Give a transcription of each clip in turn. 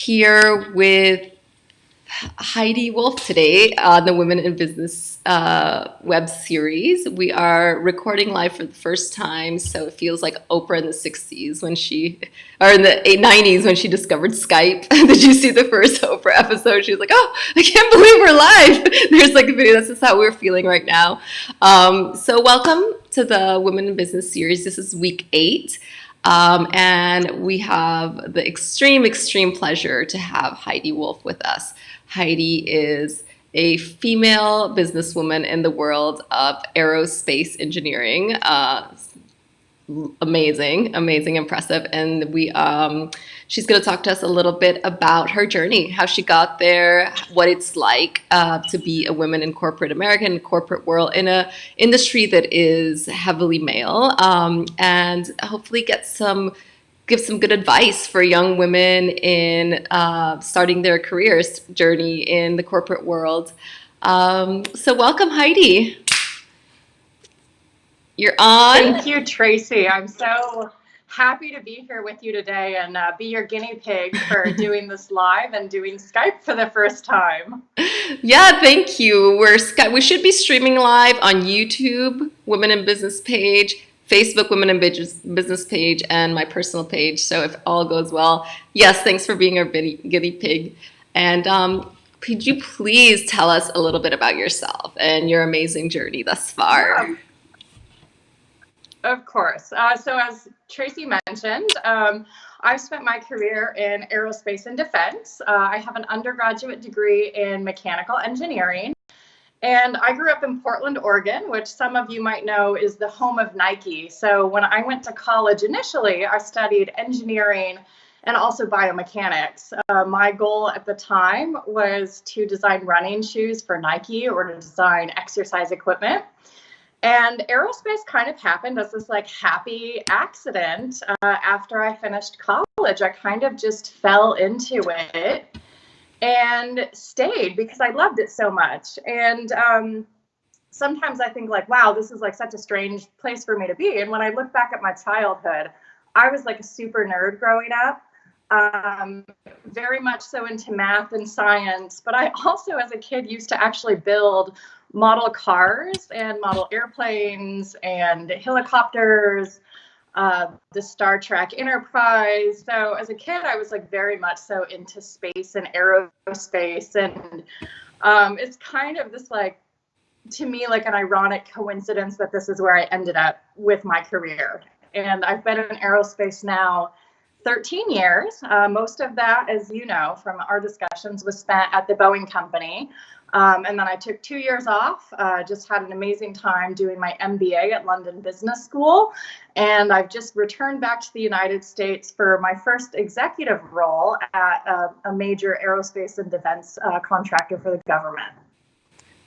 here with Heidi Wolfe today on the Women in Business web series. We are recording live for the first time, so it feels like Oprah in the 60s or in the 90s when she discovered Skype. Did you see the first Oprah episode? She was like, oh, I can't believe we're live. There's like a video. That's just how we're feeling right now. So welcome to the Women in Business series. This is week 8. And we have the extreme pleasure to have Heidi Wolfe with us. Heidi is a female businesswoman in the world of aerospace engineering. Amazing, impressive. And she's going to talk to us a little bit about her journey, how she got there, what it's like to be a woman in corporate America, in corporate world, in a industry that is heavily male, and hopefully give some good advice for young women in starting their careers journey in the corporate world. So welcome, Heidi. You're on. Thank you, Tracy. I'm so happy to be here with you today and be your guinea pig for doing this live and doing Skype for the first time. Yeah, thank you. We should be streaming live on YouTube, Women in Business page, Facebook, Women in Business page, and my personal page. So if all goes well, yes, thanks for being our guinea pig. And could you please tell us a little bit about yourself and your amazing journey thus far? Yeah. Of course. So as Tracy mentioned, I've spent my career in aerospace and defense. I have an undergraduate degree in mechanical engineering. And I grew up in Portland, Oregon, which some of you might know is the home of Nike. So when I went to college initially, I studied engineering and also biomechanics. My goal at the time was to design running shoes for Nike or to design exercise equipment. And aerospace kind of happened as this like happy accident. After I finished college, I kind of just fell into it and stayed because I loved it so much. And sometimes I think like, wow, this is like such a strange place for me to be. And when I look back at my childhood, I was like a super nerd growing up, very much so into math and science. But I also, as a kid, used to actually build model cars and model airplanes and helicopters, the Star Trek Enterprise. So as a kid, I was like very much so into space and aerospace. And it's kind of this like, to me, like an ironic coincidence that this is where I ended up with my career. And I've been in aerospace now 13 years. Most of that, as you know, from our discussions, was spent at the Boeing company. And then I took 2 years off, just had an amazing time doing my MBA at London Business School. And I've just returned back to the United States for my first executive role at a major aerospace and defense contractor for the government.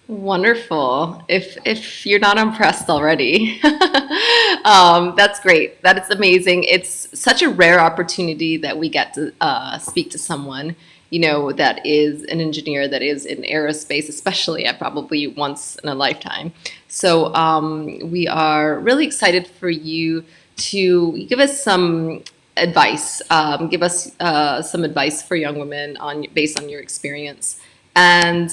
Wonderful. If you're not impressed already, that's great. That is amazing. It's such a rare opportunity that we get to speak to someone, that is an engineer that is in aerospace, especially probably once in a lifetime. So we are really excited for you to give us some advice. Give us some advice for young women based on your experience. And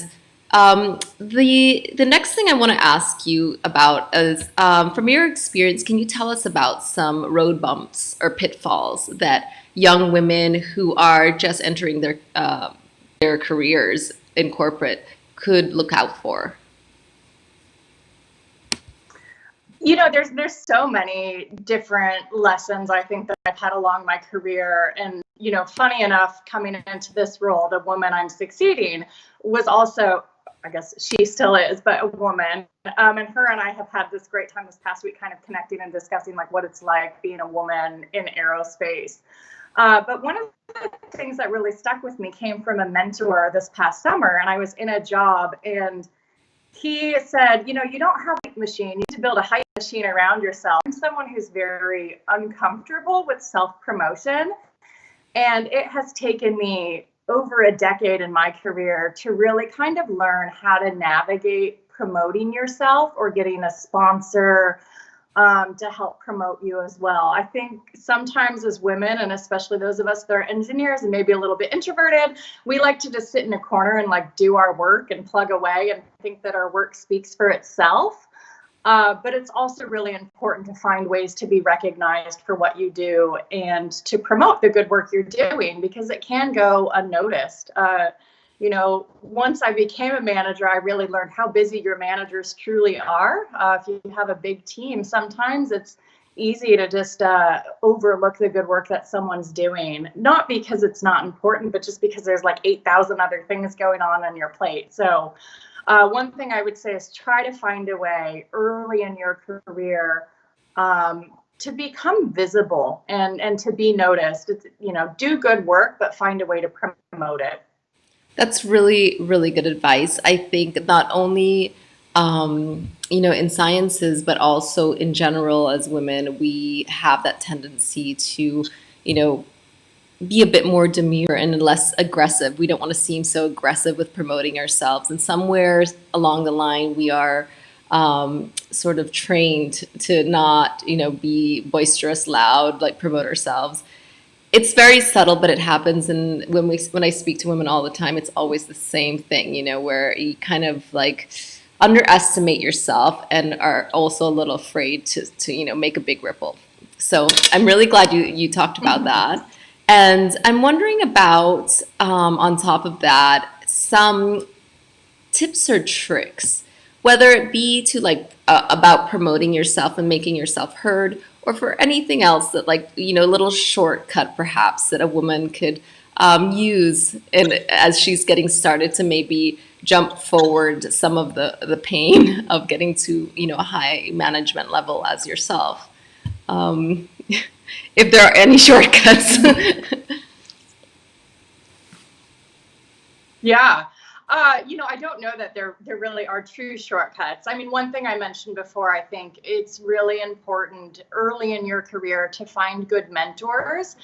the next thing I want to ask you about is, from your experience, can you tell us about some road bumps or pitfalls that young women who are just entering their careers in corporate could look out for? There's so many different lessons I think that I've had along my career. And, funny enough, coming into this role, the woman I'm succeeding was also, I guess she still is, but a woman. And her and I have had this great time this past week kind of connecting and discussing like what it's like being a woman in aerospace. But one of the things that really stuck with me came from a mentor this past summer. And I was in a job and he said, you don't have a machine. You need to build a hype machine around yourself. I'm someone who's very uncomfortable with self-promotion. And it has taken me over a decade in my career to really kind of learn how to navigate promoting yourself or getting a sponsor to help promote you as well. I think sometimes as women, and especially those of us that are engineers and maybe a little bit introverted, we like to just sit in a corner and like do our work and plug away and think that our work speaks for itself. But it's also really important to find ways to be recognized for what you do and to promote the good work you're doing, because it can go unnoticed. Once I became a manager, I really learned how busy your managers truly are. If you have a big team, sometimes it's easy to just overlook the good work that someone's doing, not because it's not important, but just because there's like 8,000 other things going on your plate. So one thing I would say is try to find a way early in your career to become visible and to be noticed. It's, do good work, but find a way to promote it. That's really, really good advice. I think not only, in sciences, but also in general as women, we have that tendency to, you know, be a bit more demure and less aggressive. We don't want to seem so aggressive with promoting ourselves. And somewhere along the line, we are sort of trained to not, be boisterous, loud, like promote ourselves. It's very subtle, but it happens. And when I speak to women all the time, it's always the same thing, where you kind of like underestimate yourself and are also a little afraid to make a big ripple. So I'm really glad you talked about that. And I'm wondering about, on top of that, some tips or tricks, whether it be to like about promoting yourself and making yourself heard, or for anything else that like, a little shortcut perhaps that a woman could use as she's getting started to maybe jump forward some of the pain of getting to, a high management level as yourself. Um, if there are any shortcuts. Yeah. I don't know that there really are true shortcuts. I mean, one thing I mentioned before, I think it's really important early in your career to find good mentors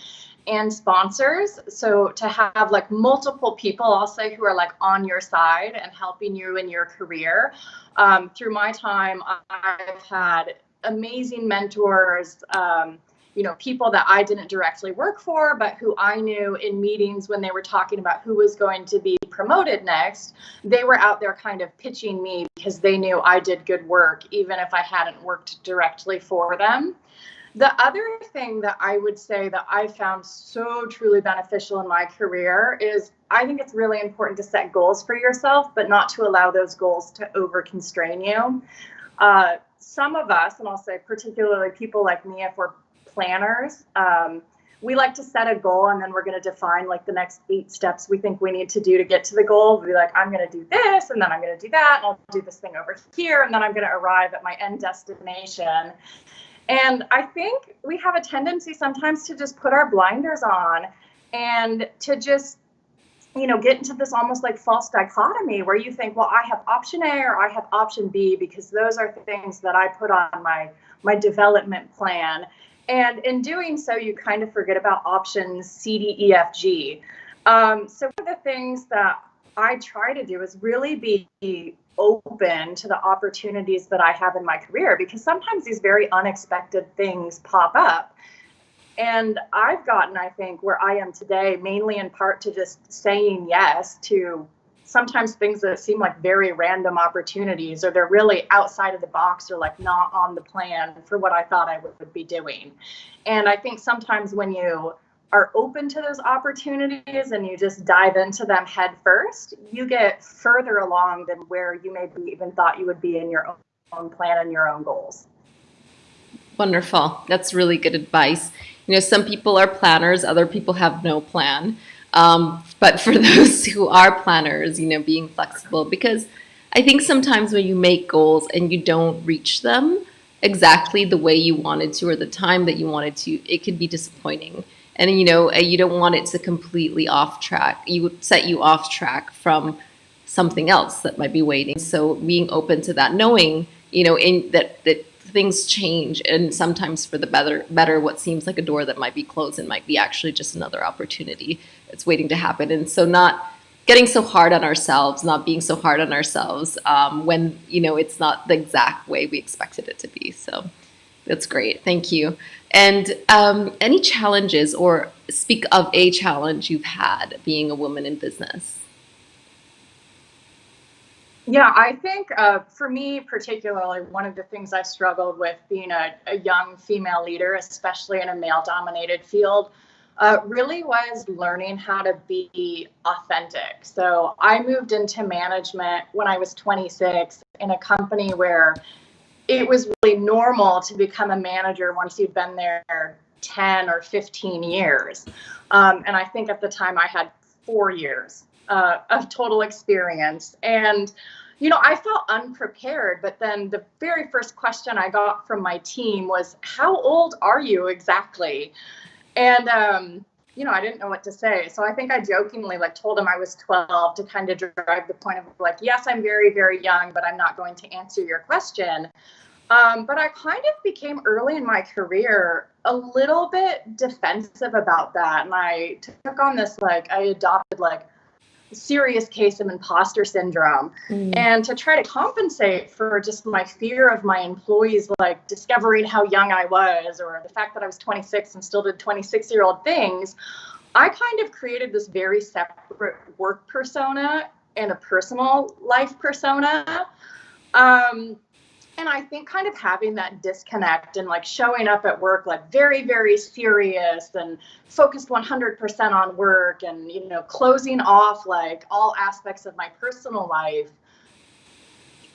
and sponsors. So to have like multiple people, I'll say, who are like on your side and helping you in your career. Through my time, I've had amazing mentors. People that I didn't directly work for, but who I knew in meetings when they were talking about who was going to be promoted next, they were out there kind of pitching me because they knew I did good work, even if I hadn't worked directly for them. The other thing that I would say that I found so truly beneficial in my career is I think it's really important to set goals for yourself, but not to allow those goals to over constrain you. Some of us, and I'll say particularly people like me, if we're planners, we like to set a goal and then we're going to define like the next 8 steps we think we need to do to get to the goal. We'll be like, I'm going to do this and then I'm going to do that and I'll do this thing over here and then I'm going to arrive at my end destination. And I think we have a tendency sometimes to just put our blinders on and to just get into this almost like false dichotomy where you think, well, I have option A or I have option B because those are things that I put on my development plan. And in doing so, you kind of forget about options C, D, E, F, G. So one of the things that I try to do is really be open to the opportunities that I have in my career, because sometimes these very unexpected things pop up. And I've gotten, I think, where I am today, mainly in part to just saying yes to sometimes things that seem like very random opportunities, or they're really outside of the box or like not on the plan for what I thought I would be doing. And I think sometimes when you are open to those opportunities and you just dive into them head first, you get further along than where you maybe even thought you would be in your own plan and your own goals. Wonderful. That's really good advice. Some people are planners, other people have no plan. But for those who are planners, being flexible, because I think sometimes when you make goals and you don't reach them exactly the way you wanted to or the time that you wanted to, it can be disappointing. And, you don't want it to completely off track. You would set you off track from something else that might be waiting. So being open to that, knowing, in that things change, and sometimes for the better, what seems like a door that might be closed and might be actually just another opportunity that's waiting to happen. And so not getting so hard on ourselves, not being so hard on ourselves when, it's not the exact way we expected it to be. So That's great. Thank you. And any challenges, or speak of a challenge you've had being a woman in business? Yeah, I think for me particularly, one of the things I struggled with being a young female leader, especially in a male-dominated field, really was learning how to be authentic. So I moved into management when I was 26 in a company where it was really normal to become a manager once you'd been there 10 or 15 years. And I think at the time I had 4 years of total experience. And, I felt unprepared. But then the very first question I got from my team was, "How old are you exactly?" And, I didn't know what to say. So I think I jokingly told him I was 12 to kind of drive the point of yes, I'm very, very young, but I'm not going to answer your question. But I kind of became early in my career a little bit defensive about that. And I took on this, I adopted a serious case of imposter syndrome. Mm. And to try to compensate for just my fear of my employees, discovering how young I was, or the fact that I was 26 and still did 26-year-old things, I kind of created this very separate work persona and a personal life persona. And I think kind of having that disconnect and showing up at work very, very serious and focused 100% on work, and closing off all aspects of my personal life,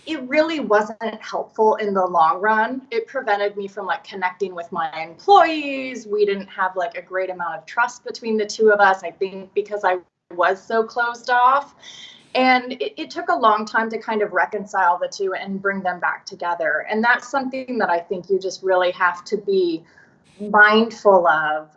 it really wasn't helpful in the long run. It prevented me from connecting with my employees. We didn't have a great amount of trust between the two of us, I think, because I was so closed off. And it took a long time to kind of reconcile the two and bring them back together. And that's something that I think you just really have to be mindful of,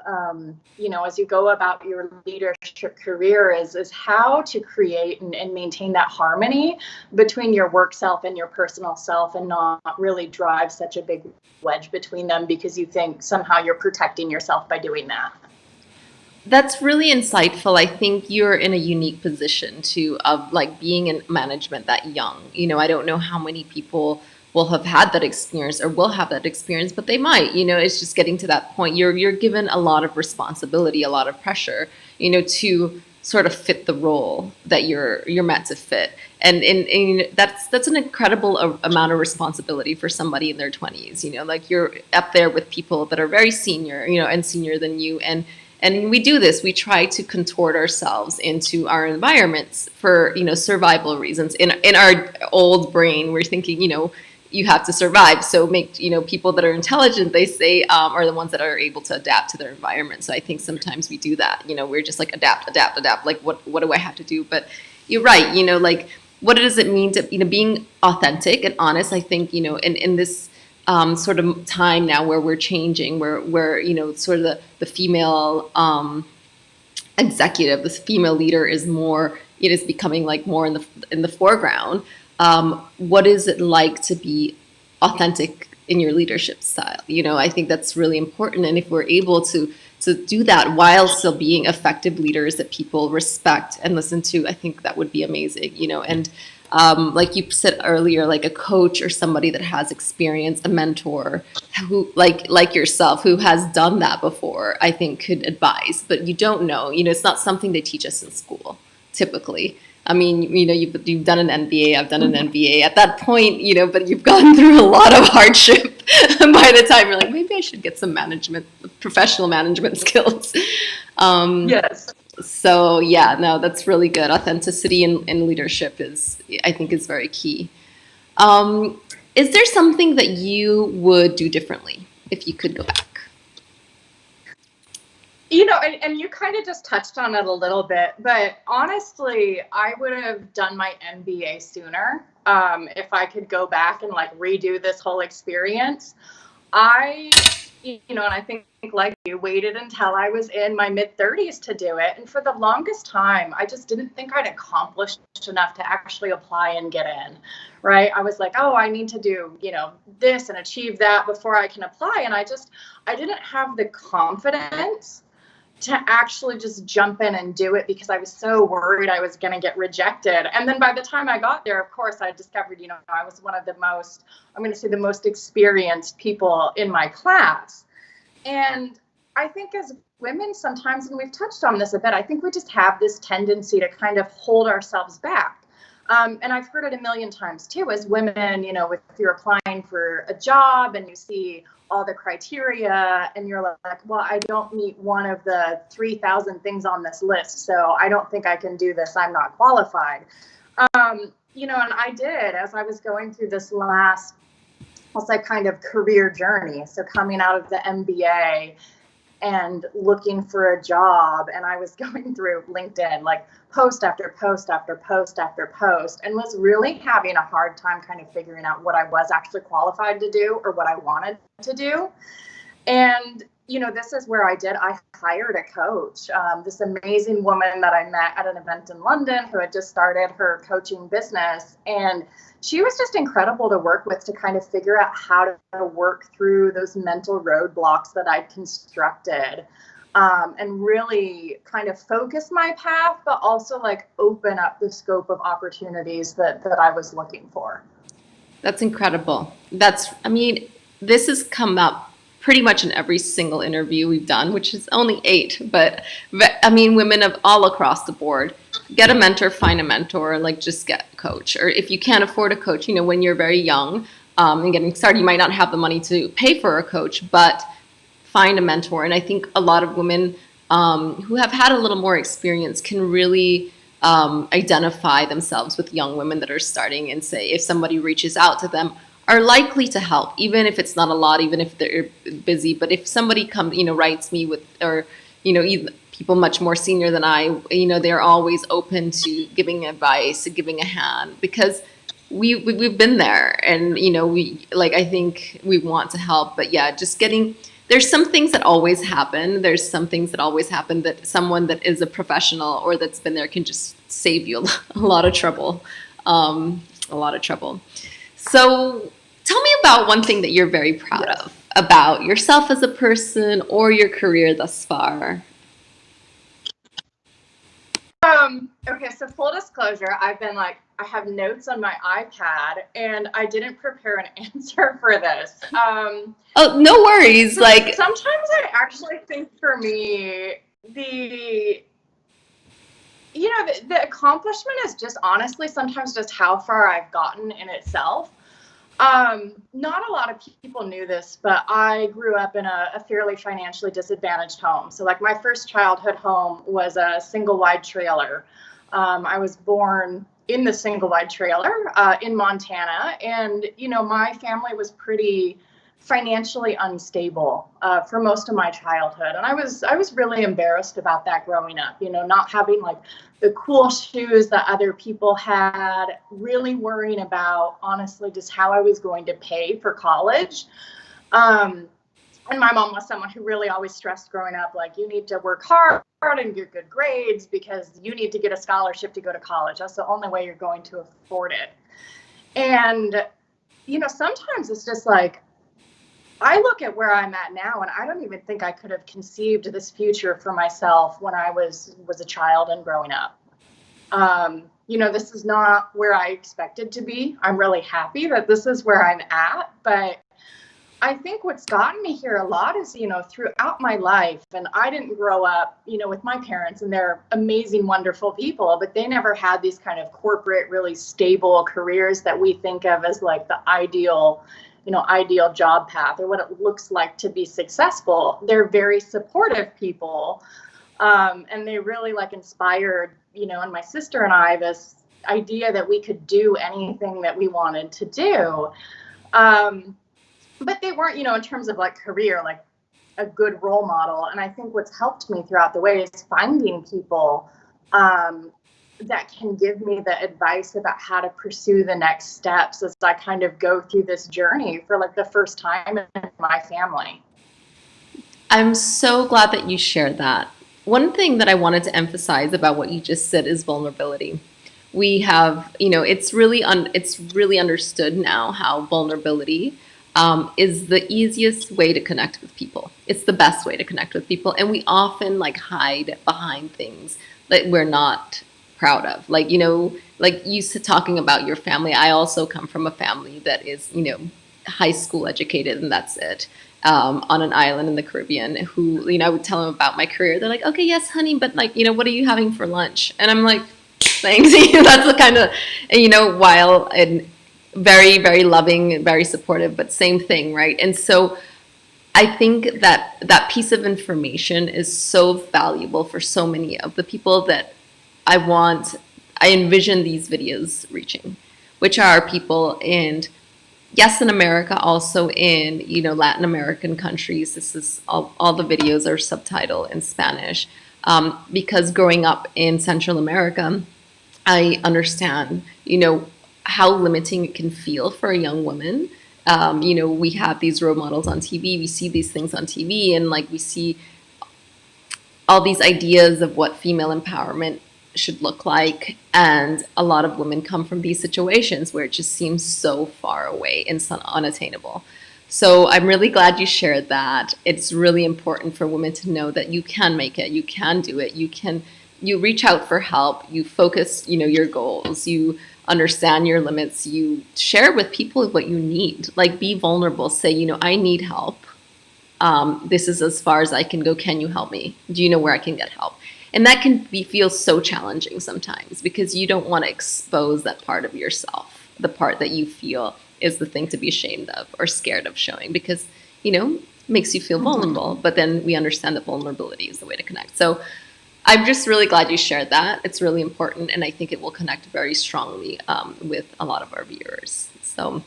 as you go about your leadership career, is how to create and maintain that harmony between your work self and your personal self, and not really drive such a big wedge between them because you think somehow you're protecting yourself by doing that. That's really insightful. I think you're in a unique position to of being in management that young. I don't know how many people will have had that experience or will have that experience, but they might. It's just getting to that point. You're given a lot of responsibility, a lot of pressure, to sort of fit the role that you're meant to fit. And that's an incredible amount of responsibility for somebody in their 20s. You're up there with people that are very senior, and senior than you. And we do this. We try to contort ourselves into our environments for survival reasons. In our old brain, we're thinking you have to survive. So make people that are intelligent, they say, are the ones that are able to adapt to their environment. So I think sometimes we do that. We're just adapt. What do I have to do? But you're right. What does it mean to being authentic and honest? I think in this sort of time now where we're changing, where sort of the female executive, this female leader is more, it is becoming more in the foreground. What is it like to be authentic in your leadership style? I think that's really important, and if we're able to do that while still being effective leaders that people respect and listen to, I think that would be amazing. And like you said earlier, a coach or somebody that has experience, a mentor who like yourself, who has done that before, I think could advise. But you don't know, it's not something they teach us in school typically. I mean, you've done an MBA, I've done an MBA. At that point, but you've gone through a lot of hardship by the time you're maybe I should get some professional management skills. Yes. So yeah, no, that's really good. Authenticity in leadership I think, is very key. Is there something that you would do differently if you could go back? And you kind of just touched on it a little bit, but honestly, I would have done my MBA sooner if I could go back and redo this whole experience. And I think like you, waited until I was in my mid-30s to do it. And for the longest time, I just didn't think I'd accomplished enough to actually apply and get in, right? I was oh, I need to do, this and achieve that before I can apply. And I didn't have the confidence to actually just jump in and do it because I was so worried I was going to get rejected. And then by the time I got there, of course, I discovered, I was one of the most, I'm going to say the most experienced people in my class. And I think as women sometimes, and we've touched on this a bit, I think we just have this tendency to kind of hold ourselves back. And I've heard it a million times too, as women, if you're applying for a job and you see all the criteria and you're like, well, I don't meet one of the 3,000 things on this list, so I don't think I can do this. I'm not qualified. And I did, as I was going through this last, I'll say, kind of career journey. So coming out of the MBA and looking for a job, and I was going through LinkedIn, like post after post after post after post, and was really having a hard time kind of figuring out what I was actually qualified to do or what I wanted to do. And this is where I hired a coach, this amazing woman that I met at an event in London who had just started her coaching business. And she was just incredible to work with, to kind of figure out how to work through those mental roadblocks that I'd constructed, and really kind of focus my path, but also like open up the scope of opportunities that I was looking for. That's incredible. This has come up pretty much in every single interview we've done, which is only 8, but women of all across the board. Get a mentor, find a mentor, like just get a coach. Or if you can't afford a coach, when you're very young and getting started, you might not have the money to pay for a coach, but find a mentor. And I think a lot of women who have had a little more experience can really identify themselves with young women that are starting, and say, if somebody reaches out to them, are likely to help, even if it's not a lot, even if they're busy. But if somebody comes, writes me with, or, even people much more senior than I, they're always open to giving advice, giving a hand, because we've been there, and, I think we want to help. But yeah, just there's some things that always happen. There's some things that always happen that someone that is a professional or that's been there can just save you a lot of trouble. So tell me about one thing that you're very proud of about yourself as a person or your career thus far. Okay, so full disclosure, I have notes on my iPad, and I didn't prepare an answer for this. Oh, no worries. Sometimes I actually think for me, the accomplishment is just honestly sometimes just how far I've gotten in itself. Not a lot of people knew this, but I grew up in a fairly financially disadvantaged home. So like my first childhood home was a single wide trailer. I was born in the single wide trailer in Montana, and my family was pretty financially unstable for most of my childhood, and I was really embarrassed about that growing up. Not having like the cool shoes that other people had, really worrying about honestly just how I was going to pay for college. And my mom was someone who really always stressed growing up, like, you need to work hard and get good grades because you need to get a scholarship to go to college. That's the only way you're going to afford it. And sometimes it's just like, I look at where I'm at now, and I don't even think I could have conceived this future for myself when I was a child and growing up. This is not where I expected to be. I'm really happy that this is where I'm at, but I think what's gotten me here a lot is, throughout my life, and I didn't grow up, with my parents, and they're amazing, wonderful people, but they never had these kind of corporate, really stable careers that we think of as like the ideal job path or what it looks like to be successful. They're very supportive people. And they really inspired, and my sister and I, this idea that we could do anything that we wanted to do. But they weren't, in terms of career, a good role model. And I think what's helped me throughout the way is finding people that can give me the advice about how to pursue the next steps as I kind of go through this journey for the first time in my family. I'm so glad that you shared that. One thing that I wanted to emphasize about what you just said is vulnerability. We have, it's really understood now how vulnerability is the easiest way to connect with people. It's the best way to connect with people. And we often like hide behind things that we're not proud of. Like, like you said, talking about your family, I also come from a family that is, high school educated and that's it. On an island in the Caribbean, who, I would tell them about my career. They're like, okay, yes, honey, but like, what are you having for lunch? And I'm like, thanks. That's the kind of, while and very, very loving, very supportive, but same thing, right? And so I think that that piece of information is so valuable for so many of the people that I envision these videos reaching, which are people in, yes, in America, also in, Latin American countries. This is all the videos are subtitled in Spanish. Because growing up in Central America, I understand, how limiting it can feel for a young woman. We have these role models on TV. We see these things on TV, and like we see all these ideas of what female empowerment should look like. And a lot of women come from these situations where it just seems so far away and so unattainable. So I'm really glad you shared that. It's really important for women to know that you can make it, you can do it, you reach out for help, you focus, your goals, you understand your limits, you share with people what you need. Like, be vulnerable, say, I need help. This is as far as I can go. Can you help me? Do you know where I can get help? And that can feel so challenging sometimes because you don't want to expose that part of yourself, the part that you feel is the thing to be ashamed of or scared of showing, because, it makes you feel vulnerable. But then we understand that vulnerability is the way to connect. So I'm just really glad you shared that. It's really important. And I think it will connect very strongly with a lot of our viewers. So.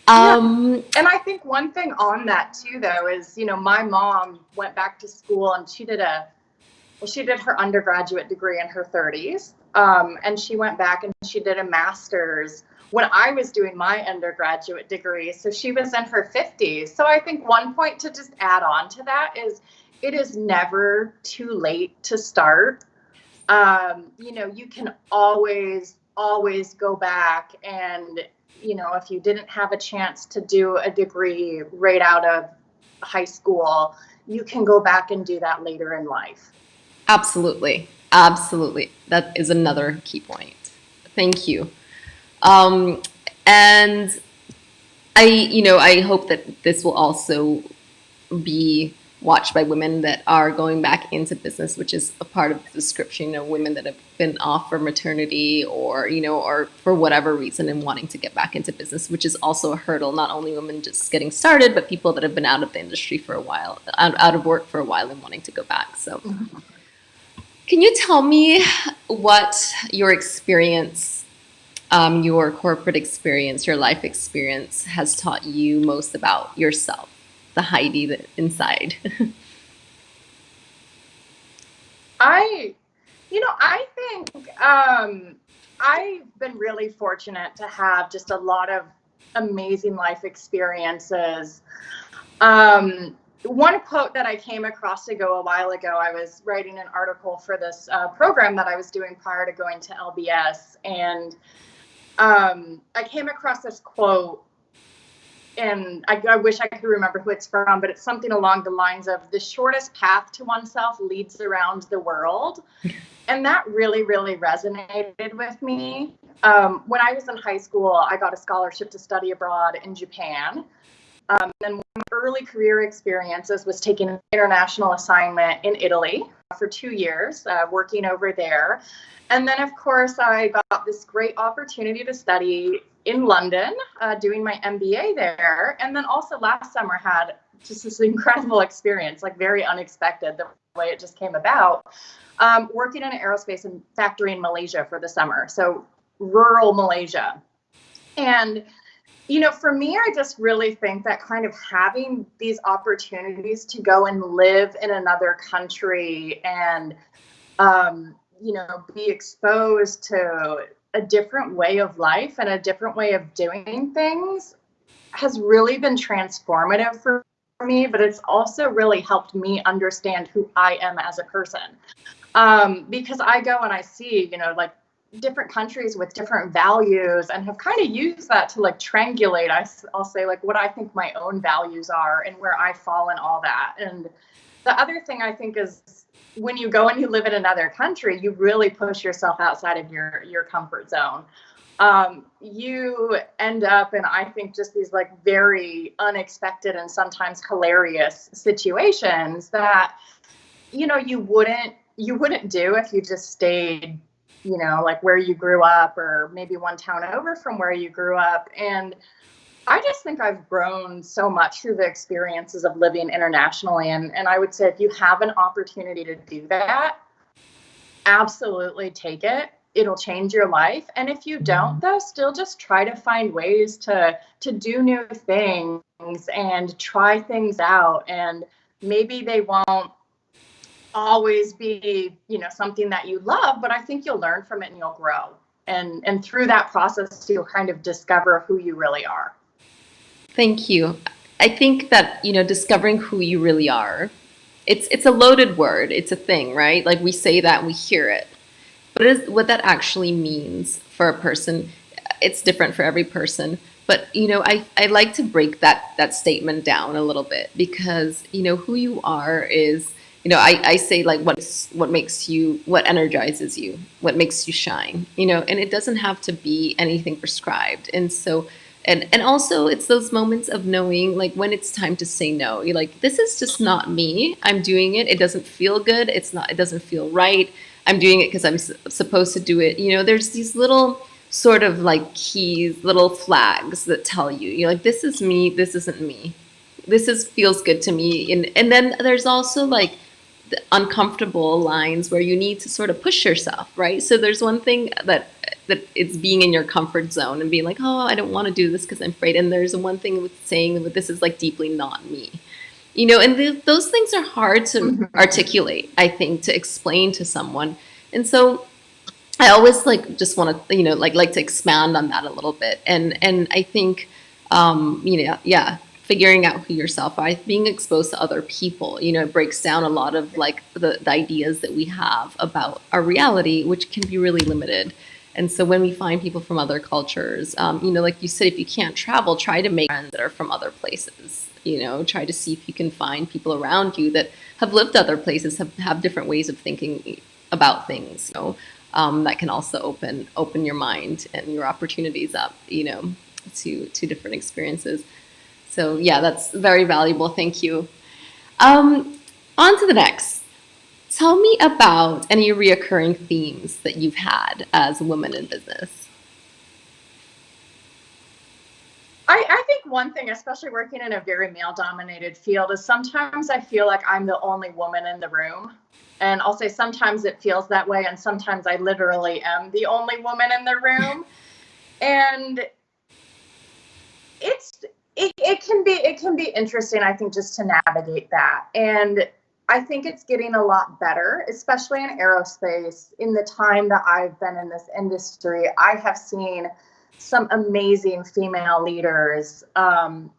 And I think one thing on that too, though, is, my mom went back to school and she did her undergraduate degree in her 30s. And she went back and she did a master's when I was doing my undergraduate degree. So she was in her 50s. So I think one point to just add on to that is it is never too late to start. You can always go back and, if you didn't have a chance to do a degree right out of high school, you can go back and do that later in life. Absolutely. Absolutely. That is another key point. Thank you. And I hope that this will also be watched by women that are going back into business, which is a part of the description, women that have been off for maternity or, or for whatever reason and wanting to get back into business, which is also a hurdle, not only women just getting started, but people that have been out of the industry for a while, out of work for a while and wanting to go back. So can you tell me what your experience, your corporate experience, your life experience has taught you most about yourself? The Heidi that inside. I think I've been really fortunate to have just a lot of amazing life experiences. One quote that I came across a while ago, I was writing an article for this program that I was doing prior to going to LBS, and I came across this quote. And I wish I could remember who it's from, but it's something along the lines of the shortest path to oneself leads around the world. And that really, really resonated with me. When I was in high school, I got a scholarship to study abroad in Japan. And one of my early career experiences was taking an international assignment in Italy for 2 years, working over there. And then, of course, I got this great opportunity to study in London, doing my MBA there. And then also last summer had just this incredible experience, like very unexpected, the way it just came about, working in an aerospace factory in Malaysia for the summer. So rural Malaysia. And, for me, I just really think that kind of having these opportunities to go and live in another country and, be exposed to a different way of life and a different way of doing things has really been transformative for me, but it's also really helped me understand who I am as a person. Because I go and I see, like different countries with different values and have kind of used that to like triangulate. I'll say like what I think my own values are and where I fall in all that. And the other thing I think is when you go and you live in another country, you really push yourself outside of your comfort zone. You end up in, I think, just these like very unexpected and sometimes hilarious situations that, you know, you wouldn't do if you just stayed, you know, like where you grew up or maybe one town over from where you grew up. And I just think I've grown so much through the experiences of living internationally. And I would say if you have an opportunity to do that, absolutely take it. It'll change your life. And if you don't, though, still just try to find ways to do new things and try things out. And maybe they won't always be, you know, something that you love, but I think you'll learn from it and you'll grow. And through that process, you'll kind of discover who you really are. Thank you. I think that, you know, discovering who you really are, it's a loaded word. It's a thing, right? Like we say that and we hear it. But what that actually means for a person, it's different for every person. But, you know, I like to break that statement down a little bit because, you know, who you are is, you know, I say like what makes you, what energizes you, what makes you shine, you know, and it doesn't have to be anything prescribed. And so, and also it's those moments of knowing like when it's time to say no. You're like, this is just not me. I'm doing it. It doesn't feel good. It doesn't feel right. I'm doing it because I'm supposed to do it. You know, there's these little sort of like keys, little flags that tell you, you're like, this is me. This isn't me. This is feels good to me. And then there's also like the uncomfortable lines where you need to sort of push yourself, right? So there's one thing that it's being in your comfort zone and being like, oh, I don't want to do this because I'm afraid. And there's one thing with saying that this is like deeply not me, you know, and those things are hard to articulate, I think, to explain to someone. And so I always like just want to, you know, like to expand on that a little bit. And I think, you know, yeah, figuring out who yourself are, being exposed to other people, you know, it breaks down a lot of like the ideas that we have about our reality, which can be really limited. And so when we find people from other cultures, you know, like you said, if you can't travel, try to make friends that are from other places. You know, try to see if you can find people around you that have lived other places, have different ways of thinking about things. You know, that can also open your mind and your opportunities up. You know, to different experiences. So yeah, that's very valuable. Thank you. On to the next. Tell me about any reoccurring themes that you've had as a woman in business. I think one thing, especially working in a very male dominated field, is sometimes I feel like I'm the only woman in the room. And I'll say sometimes it feels that way, and sometimes I literally am the only woman in the room. And it can be interesting, I think, just to navigate that. And I think it's getting a lot better, especially in aerospace. In the time that I've been in this industry, I have seen some amazing female leaders. Leanne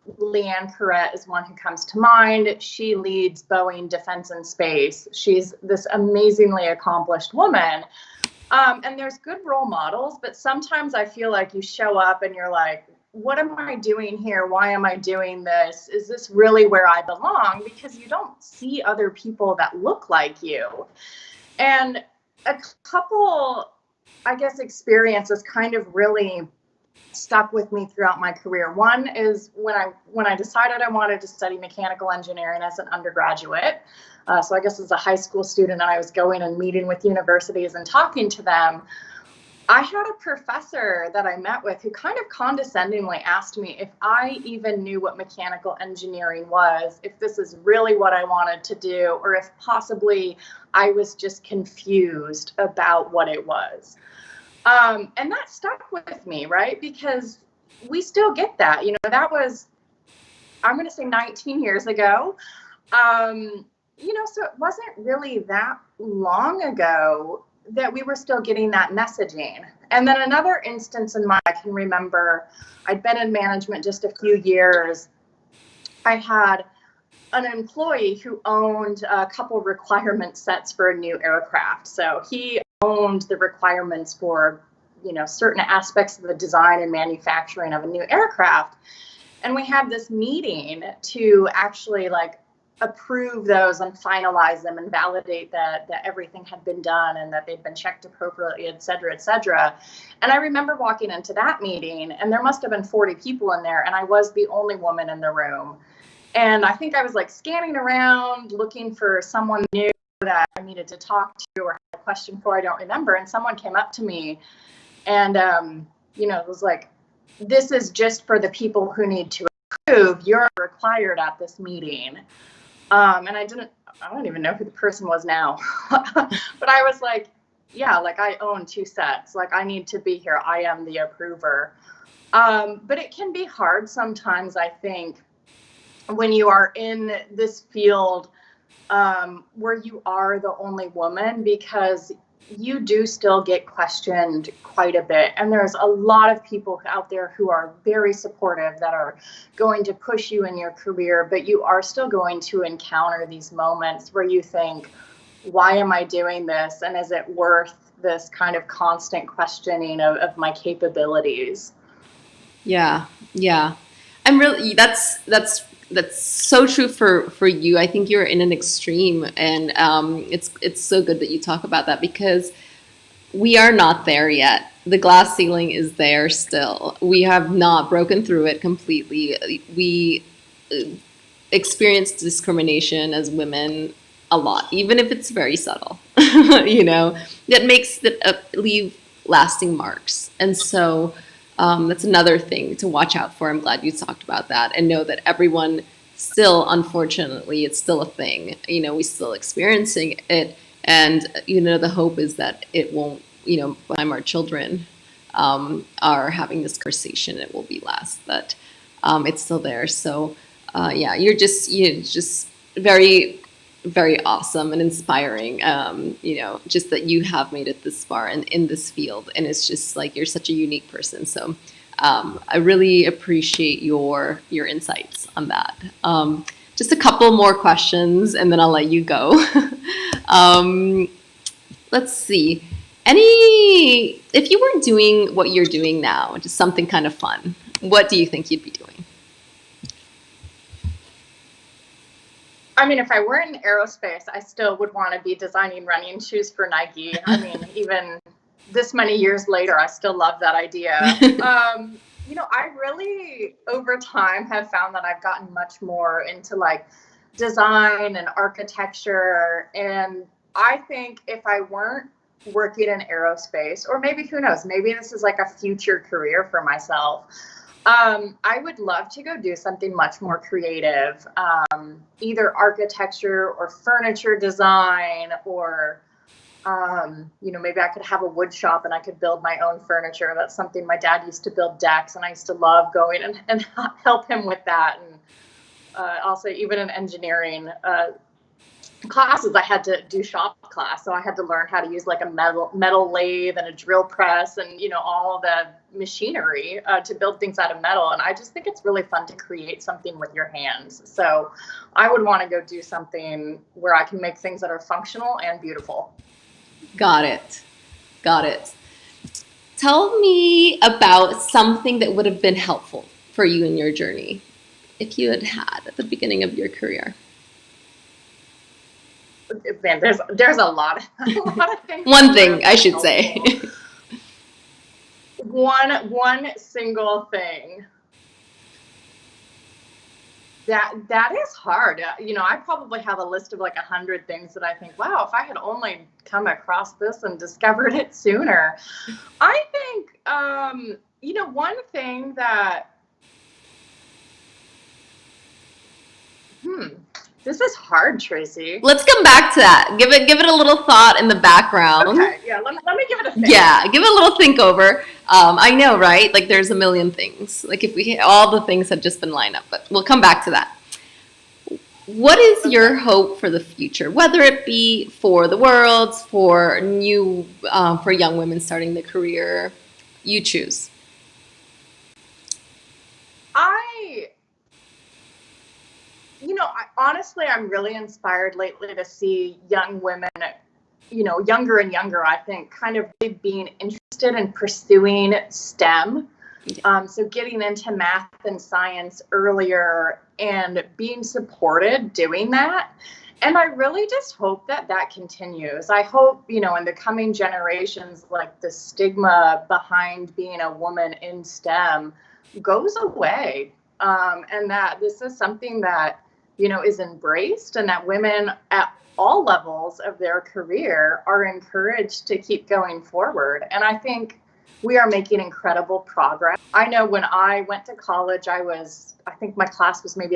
Corrett is one who comes to mind. She leads Boeing Defense and Space. She's this amazingly accomplished woman. And there's good role models, but sometimes I feel like you show up and you're like, what am I doing here? Why am I doing this? Is this really where I belong? Because you don't see other people that look like you. And a couple, I guess, experiences kind of really stuck with me throughout my career. One is when I decided I wanted to study mechanical engineering as an undergraduate. So I guess as a high school student, I was going and meeting with universities and talking to them. I had a professor that I met with who kind of condescendingly asked me if I even knew what mechanical engineering was, if this is really what I wanted to do, or if possibly I was just confused about what it was. And that stuck with me, right? Because we still get that. You know, that was, I'm going to say 19 years ago. You know, so it wasn't really that long ago that we were still getting that messaging. And then another instance in my, I can remember, I'd been in management just a few years. I had an employee who owned a couple requirement sets for a new aircraft. So he owned the requirements for, certain aspects of the design and manufacturing of a new aircraft. And we had this meeting to actually like approve those and finalize them and validate that everything had been done and that they'd been checked appropriately, et cetera, et cetera. And I remember walking into that meeting, and there must have been 40 people in there, and I was the only woman in the room. And I think I was like scanning around looking for someone new that I needed to talk to or had a question for, I don't remember. And someone came up to me and, it was like, this is just for the people who need to approve. You're required at this meeting. And I don't even know who the person was now, but I was like, yeah, like I own 2 sets. Like I need to be here. I am the approver. But it can be hard sometimes, I think, when you are in this field where you are the only woman, because you do still get questioned quite a bit. And there's a lot of people out there who are very supportive that are going to push you in your career, but you are still going to encounter these moments where you think, why am I doing this? And is it worth this kind of constant questioning of my capabilities? Yeah, yeah. I'm really that's so true for you. I think you're in an extreme, and it's so good that you talk about that because we are not there yet. The glass ceiling is there still. We have not broken through it completely. We experience discrimination as women a lot, even if it's very subtle. That makes that leave lasting marks, and so that's another thing to watch out for. I'm glad you talked about that, and know that everyone still, unfortunately, it's still a thing. We still experiencing it, and the hope is that it won't. By the time our children are having this conversation, it will be less. But it's still there. So yeah, you're just very, very awesome and inspiring. Just that you have made it this far and in this field, and it's just like you're such a unique person. So I really appreciate your insights on that. Just a couple more questions, and then I'll let you go. um, let's see. If you were doing what you're doing now, just something kind of fun, what do you think you'd be doing? I mean, if I were in aerospace, I still would want to be designing running shoes for Nike. I mean, even this many years later, I still love that idea. I really, over time, have found that I've gotten much more into like design and architecture. And I think if I weren't working in aerospace, or maybe who knows, maybe this is like a future career for myself. I would love to go do something much more creative, either architecture or furniture design, or maybe I could have a wood shop and I could build my own furniture. That's something my dad used to build decks, and I used to love going and help him with that. And also, even in engineering classes, I had to do shop class, so I had to learn how to use like a metal lathe and a drill press and all the machinery to build things out of metal. And I just think it's really fun to create something with your hands. So I would want to go do something where I can make things that are functional and beautiful. Got it. Tell me about something that would have been helpful for you in your journey, if you had at the beginning of your career. Man, there's a lot of things. One thing, I should say. One single thing. That is hard. I probably have a list of like 100 things that I think, wow, if I had only come across this and discovered it sooner. I think, one thing that, this is hard, Tracy. Let's come back to that. Give it a little thought in the background. Okay, yeah, let me give it a think. Yeah, give it a little think over. I know, right? Like there's a million things. Like if all the things have just been lined up, but we'll come back to that. What is your hope for the future? Whether it be for the world, for for young women starting their career, you choose. Honestly, I'm really inspired lately to see young women younger and younger, I think, kind of really being interested in pursuing STEM. So getting into math and science earlier and being supported doing that. And I really just hope that that continues. I hope, in the coming generations, like the stigma behind being a woman in STEM goes away. And that this is something that, is embraced, and that women at all levels of their career are encouraged to keep going forward. And I think we are making incredible progress. I know when I went to college, I think my class was maybe like